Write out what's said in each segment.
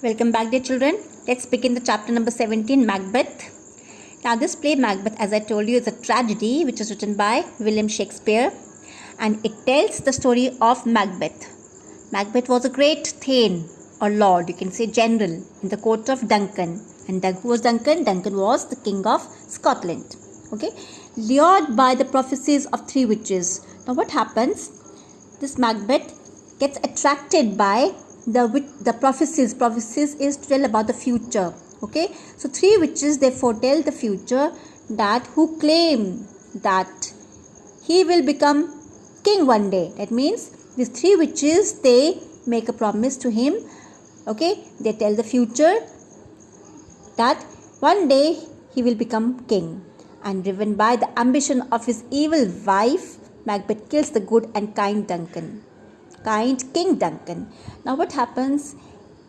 Welcome back, dear children. Let's begin the chapter number 17, Macbeth. Now, this play, Macbeth, as I told you, is a tragedy which is written by William Shakespeare, and it tells the story of Macbeth. Macbeth was a great thane or lord, you can say general, in the court of Duncan. And who was Duncan? Duncan was the king of Scotland. Okay, lured by the prophecies of three witches. Now, what happens? This Macbeth gets attracted by the prophecies. Prophecies is to tell about the future. Okay, so three witches, they foretell the future, that who claim that he will become king one day. That means these three witches, they make a promise to him. Okay, they tell the future that one day he will become king, and driven by the ambition of his evil wife, Macbeth kills the good and kind King Duncan. Now what happens?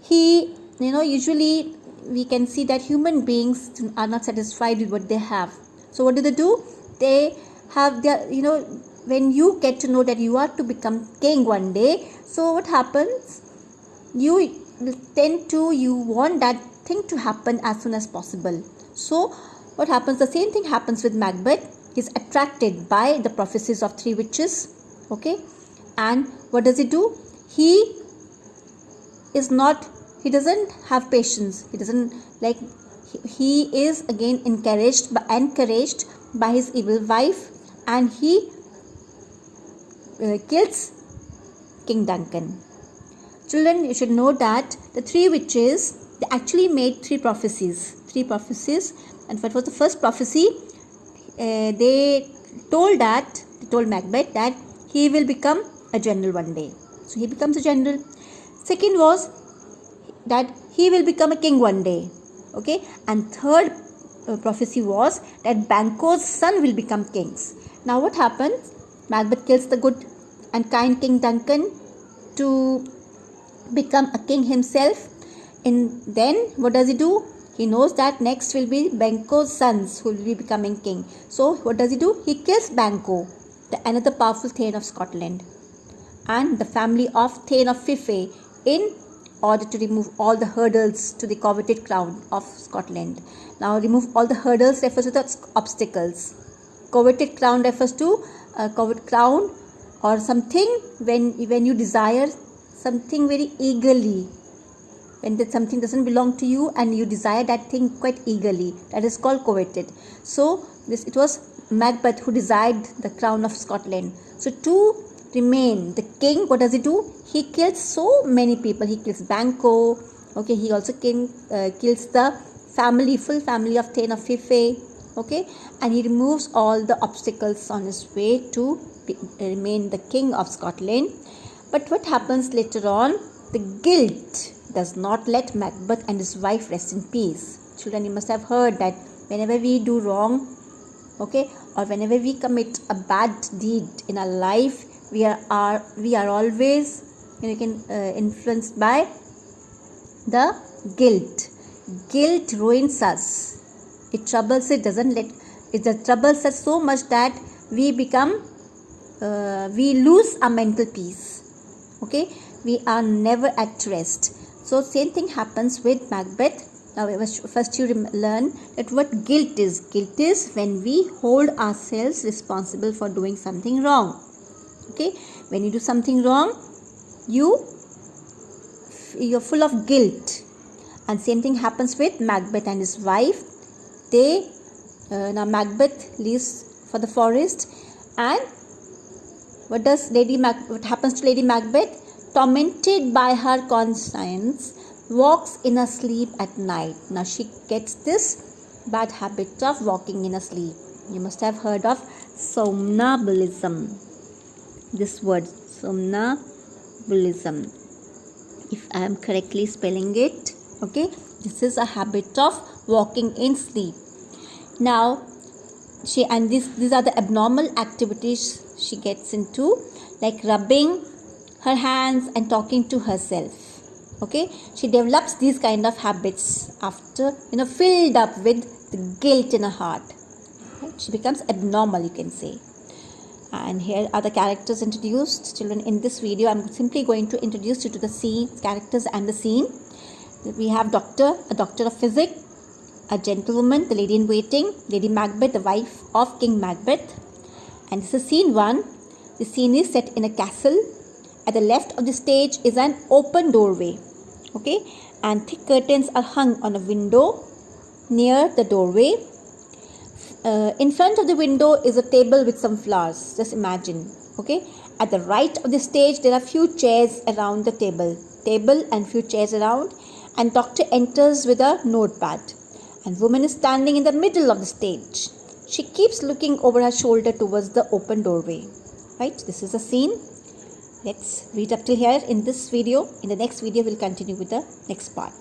Usually we can see that human beings are not satisfied with what they have. So what do? They have their, when you get to know that you are to become king one day, so what happens? You want that thing to happen as soon as possible. So what happens? The same thing happens with Macbeth. He's attracted by the prophecies of three witches. Okay, and what does he do? He doesn't have patience. He is again encouraged by his evil wife, and he kills King Duncan. Children, you should know that the three witches, they actually made three prophecies. And what was the first prophecy? They told Macbeth that he will become a general one day. So he becomes a general. Second was that he will become a king one day. Okay, and third prophecy was that Banquo's son will become kings. Now what happens? Macbeth kills the good and kind King Duncan to become a king himself. And then what does he do? He knows that next will be Banquo's sons who will be becoming king. So what does he do? He kills Banquo, another powerful thane of Scotland, and the family of Thane of Fife, in order to remove all the hurdles to the coveted crown of Scotland. Now, remove all the hurdles refers to the obstacles. Coveted crown refers to a coveted crown or something when you desire something very eagerly. When something doesn't belong to you and you desire that thing quite eagerly, that is called coveted. So it was Macbeth who desired the crown of Scotland. So to remain the king, what does he do? He kills so many people. He kills Banquo. Okay, he also kills the full family of Thane of Fife. Okay, and he removes all the obstacles on his way to remain the king of Scotland. But what happens later on? The guilt does not let Macbeth and his wife rest in peace. Children, you must have heard that whenever we do wrong, okay, or whenever we commit a bad deed in our life, we are always influenced by the guilt. Guilt ruins us. It troubles it troubles us so much that we lose our mental peace. Okay, we are never at rest. So same thing happens with Macbeth. Now first you learn that what guilt is. Guilt is when we hold ourselves responsible for doing something wrong. Okay, when you do something wrong, you're full of guilt. And same thing happens with Macbeth and his wife. Now Macbeth leaves for the forest, and what happens to Lady Macbeth? Tormented by her conscience, walks in her sleep at night. Now she gets this bad habit of walking in her sleep. You must have heard of somnambulism. This word, somnambulism, if I am correctly spelling it. Okay, this is a habit of walking in sleep. Now these are the abnormal activities she gets into, like rubbing her hands and talking to herself. Okay, she develops these kind of habits after filled up with the guilt in her heart. Right? She becomes abnormal, you can say. And here are the characters introduced. Children, in this video I'm simply going to introduce you to the scene, characters and the scene. We have a doctor of physics, a gentlewoman, the lady in waiting, Lady Macbeth, the wife of King Macbeth. And this is scene 1. The scene is set in a castle. At the left of the stage is an open doorway. Okay, and thick curtains are hung on a window near the doorway. In front of the window is a table with some flowers. Just imagine. Okay, at the right of the stage there are few chairs around the table and few chairs around, and doctor enters with a notepad, and woman is standing in the middle of the stage. She keeps looking over her shoulder towards the open doorway. Right, this is a scene. Let's read up till here in this video. In the next video we'll continue with the next part.